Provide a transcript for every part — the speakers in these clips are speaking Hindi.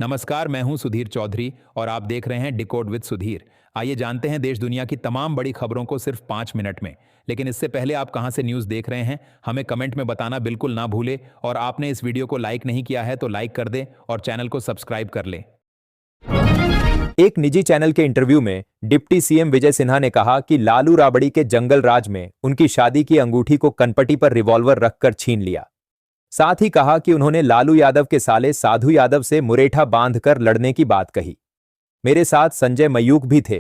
नमस्कार, मैं हूं सुधीर चौधरी और आप देख रहे हैं डिकोड विद सुधीर। आइए जानते हैं देश दुनिया की तमाम बड़ी खबरों को सिर्फ 5 मिनट में। लेकिन इससे पहले आप कहां से न्यूज़ देख रहे हैं हमें कमेंट में बताना बिल्कुल ना भूले, और आपने इस वीडियो को लाइक नहीं किया है तो लाइक कर दें और चैनल को सब्सक्राइब कर लें। एक निजी चैनल के इंटरव्यू में डिप्टी सीएम विजय सिन्हा ने कहा कि लालू राबड़ी के जंगल राज में उनकी शादी की अंगूठी को कनपटी पर रिवॉल्वर रखकर छीन लिया। साथ ही कहा कि उन्होंने लालू यादव के साले साधु यादव से मुरेठा बांधकर लड़ने की बात कही। मेरे साथ संजय मयूख भी थे।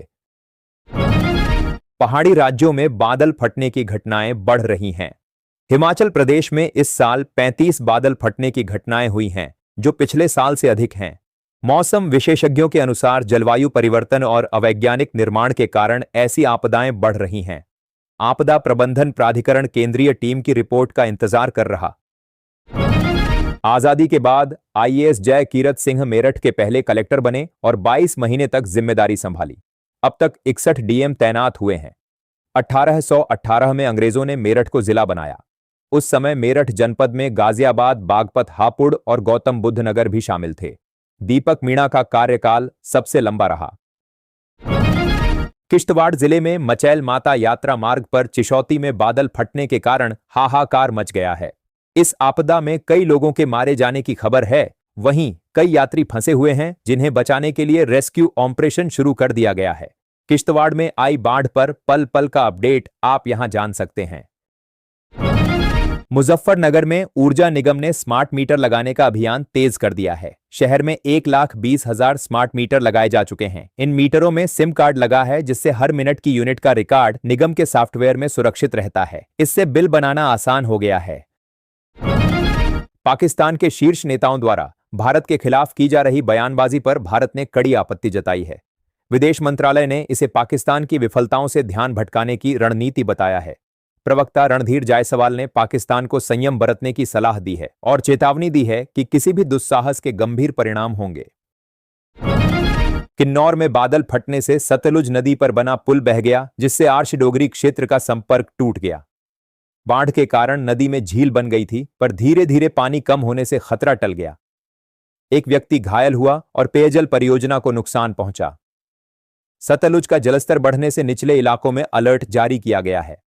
पहाड़ी राज्यों में बादल फटने की घटनाएं बढ़ रही हैं। हिमाचल प्रदेश में इस साल 35 बादल फटने की घटनाएं हुई हैं, जो पिछले साल से अधिक हैं। मौसम विशेषज्ञों के अनुसार जलवायु परिवर्तन और अवैज्ञानिक निर्माण के कारण ऐसी आपदाएं बढ़ रही हैं। आपदा प्रबंधन प्राधिकरण केंद्रीय टीम की रिपोर्ट का इंतजार कर रहा। आजादी के बाद आईएएस जय कीरत सिंह मेरठ के पहले कलेक्टर बने और 22 महीने तक जिम्मेदारी संभाली। अब तक 61 डीएम तैनात हुए हैं। 1818 में अंग्रेजों ने मेरठ को जिला बनाया। उस समय मेरठ जनपद में गाजियाबाद, बागपत, हापुड़ और गौतम बुद्ध नगर भी शामिल थे। दीपक मीणा का कार्यकाल सबसे लंबा रहा। किश्तवाड़ जिले में मचैल माता यात्रा मार्ग पर चिशौती में बादल फटने के कारण हाहाकार मच गया है। इस आपदा में कई लोगों के मारे जाने की खबर है। वहीं कई यात्री फंसे हुए हैं, जिन्हें बचाने के लिए रेस्क्यू ऑपरेशन शुरू कर दिया गया है। किश्तवाड़ में आई बाढ़ पर पल पल का अपडेट आप यहां जान सकते हैं। मुजफ्फरनगर में ऊर्जा निगम ने स्मार्ट मीटर लगाने का अभियान तेज कर दिया है। शहर में 1,20,000 स्मार्ट मीटर लगाए जा चुके हैं। इन मीटरों में सिम कार्ड लगा है, जिससे हर मिनट की यूनिट का रिकॉर्ड निगम के सॉफ्टवेयर में सुरक्षित रहता है। इससे बिल बनाना आसान हो गया है। पाकिस्तान के शीर्ष नेताओं द्वारा भारत के खिलाफ की जा रही बयानबाजी पर भारत ने कड़ी आपत्ति जताई है। विदेश मंत्रालय ने इसे पाकिस्तान की विफलताओं से ध्यान भटकाने की रणनीति बताया है। प्रवक्ता रणधीर जायसवाल ने पाकिस्तान को संयम बरतने की सलाह दी है और चेतावनी दी है कि किसी भी दुस्साहस के गंभीर परिणाम होंगे। किन्नौर में बादल फटने से सतलुज नदी पर बना पुल बह गया, जिससे आर्श डोगरी क्षेत्र का संपर्क टूट गया। बाढ़ के कारण नदी में झील बन गई थी, पर धीरे धीरे पानी कम होने से खतरा टल गया। एक व्यक्ति घायल हुआ और पेयजल परियोजना को नुकसान पहुंचा। सतलुज का जलस्तर बढ़ने से निचले इलाकों में अलर्ट जारी किया गया है।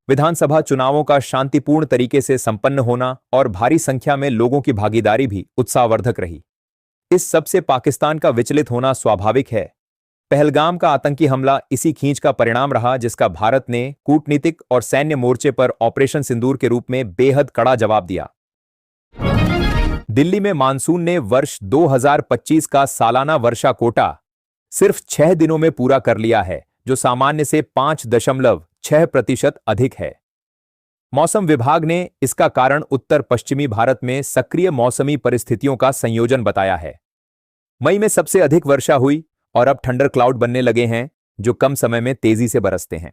विधानसभा चुनावों का शांतिपूर्ण तरीके से संपन्न होना और भारी संख्या में लोगों की भागीदारी भी उत्साहवर्धक रही। इस सब से पाकिस्तान का विचलित होना स्वाभाविक है। पहलगाम का आतंकी हमला इसी खींच का परिणाम रहा, जिसका भारत ने कूटनीतिक और सैन्य मोर्चे पर ऑपरेशन सिंदूर के रूप में बेहद कड़ा जवाब दिया। दिल्ली में मानसून ने वर्ष 2025 का सालाना वर्षा कोटा सिर्फ 6 दिनों में पूरा कर लिया है, जो सामान्य से 5.6% अधिक है। मौसम विभाग ने इसका कारण उत्तर पश्चिमी भारत में सक्रिय मौसमी परिस्थितियों का संयोजन बताया है। मई में सबसे अधिक वर्षा हुई और अब थंडर क्लाउड बनने लगे हैं, जो कम समय में तेजी से बरसते हैं।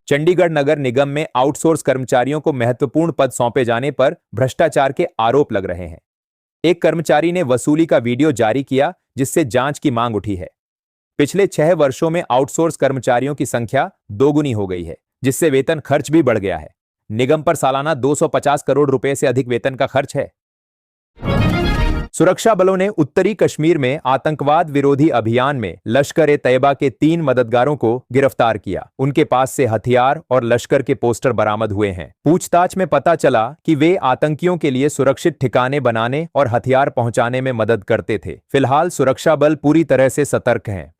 चंडीगढ़ नगर निगम में आउटसोर्स कर्मचारियों को महत्वपूर्ण पद सौंपे जाने पर भ्रष्टाचार के आरोप लग रहे हैं। एक कर्मचारी ने वसूली का वीडियो जारी किया, जिससे जांच की मांग उठी है। पिछले 6 वर्षों में आउटसोर्स कर्मचारियों की संख्या दोगुनी हो गई है, जिससे वेतन खर्च भी बढ़ गया है। निगम पर सालाना 250 करोड़ रुपए से अधिक वेतन का खर्च है। सुरक्षा बलों ने उत्तरी कश्मीर में आतंकवाद विरोधी अभियान में लश्कर-ए-तैयबा के 3 मददगारों को गिरफ्तार किया। उनके पास से हथियार और लश्कर के पोस्टर बरामद हुए हैं। पूछताछ में पता चला कि वे आतंकियों के लिए सुरक्षित ठिकाने बनाने और हथियार पहुंचाने में मदद करते थे। फिलहाल सुरक्षा बल पूरी तरह से सतर्क हैं।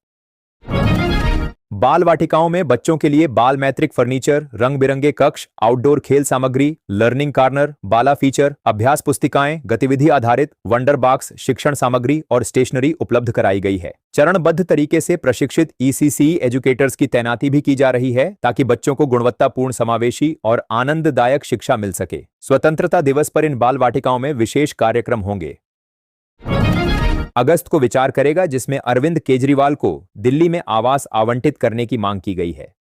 बाल वाटिकाओं में बच्चों के लिए बाल मैत्रिक फर्नीचर, रंग बिरंगे कक्ष, आउटडोर खेल सामग्री, लर्निंग कॉर्नर, बाला फीचर, अभ्यास पुस्तिकाएं, गतिविधि आधारित वंडर बॉक्स, शिक्षण सामग्री और स्टेशनरी उपलब्ध कराई गई है। चरणबद्ध तरीके से प्रशिक्षित ईसीसी एजुकेटर्स की तैनाती भी की जा रही है, ताकि बच्चों को गुणवत्तापूर्ण, समावेशी और आनंददायक शिक्षा मिल सके। स्वतंत्रता दिवस पर इन बाल वाटिकाओं में विशेष कार्यक्रम होंगे। अगस्त को विचार करेगा, जिसमें अरविंद केजरीवाल को दिल्ली में आवास आवंटित करने की मांग की गई है।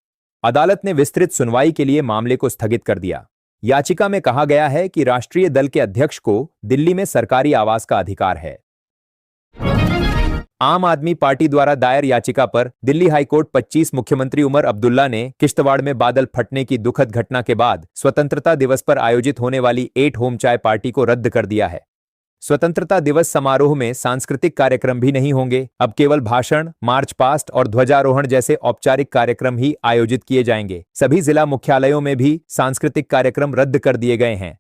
अदालत ने विस्तृत सुनवाई के लिए मामले को स्थगित कर दिया। याचिका में कहा गया है कि राष्ट्रीय दल के अध्यक्ष को दिल्ली में सरकारी आवास का अधिकार है। आम आदमी पार्टी द्वारा दायर याचिका पर दिल्ली हाईकोर्ट 25 मुख्यमंत्री उमर अब्दुल्ला ने किश्तवाड़ में बादल फटने की दुखद घटना के बाद स्वतंत्रता दिवस पर आयोजित होने वाली 8 होम चाय पार्टी को रद्द कर दिया है। स्वतंत्रता दिवस समारोह में सांस्कृतिक कार्यक्रम भी नहीं होंगे। अब केवल भाषण, मार्च पास्ट और ध्वजारोहण जैसे औपचारिक कार्यक्रम ही आयोजित किए जाएंगे। सभी जिला मुख्यालयों में भी सांस्कृतिक कार्यक्रम रद्द कर दिए गए हैं।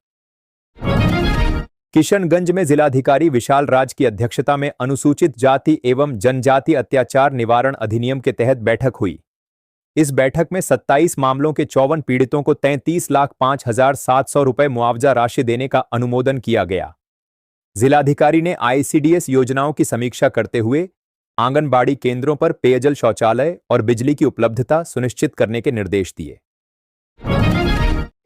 किशनगंज में जिलाधिकारी विशाल राज की अध्यक्षता में अनुसूचित जाति एवं जनजाति अत्याचार निवारण अधिनियम के तहत बैठक हुई। इस बैठक में 27 मामलों के 54 पीड़ितों को 33,05,700 रुपए मुआवजा राशि देने का अनुमोदन किया गया। जिलाधिकारी ने आईसीडीएस योजनाओं की समीक्षा करते हुए आंगनबाड़ी केंद्रों पर पेयजल, शौचालय और बिजली की उपलब्धता सुनिश्चित करने के निर्देश दिए।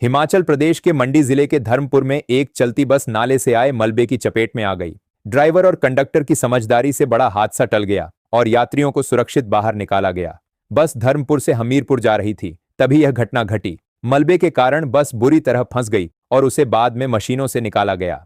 हिमाचल प्रदेश के मंडी जिले के धर्मपुर में एक चलती बस नाले से आए मलबे की चपेट में आ गई। ड्राइवर और कंडक्टर की समझदारी से बड़ा हादसा टल गया और यात्रियों को सुरक्षित बाहर निकाला गया। बस धर्मपुर से हमीरपुर जा रही थी, तभी यह घटना घटी। मलबे के कारण बस बुरी तरह फंस गई और उसे बाद में मशीनों से निकाला गया।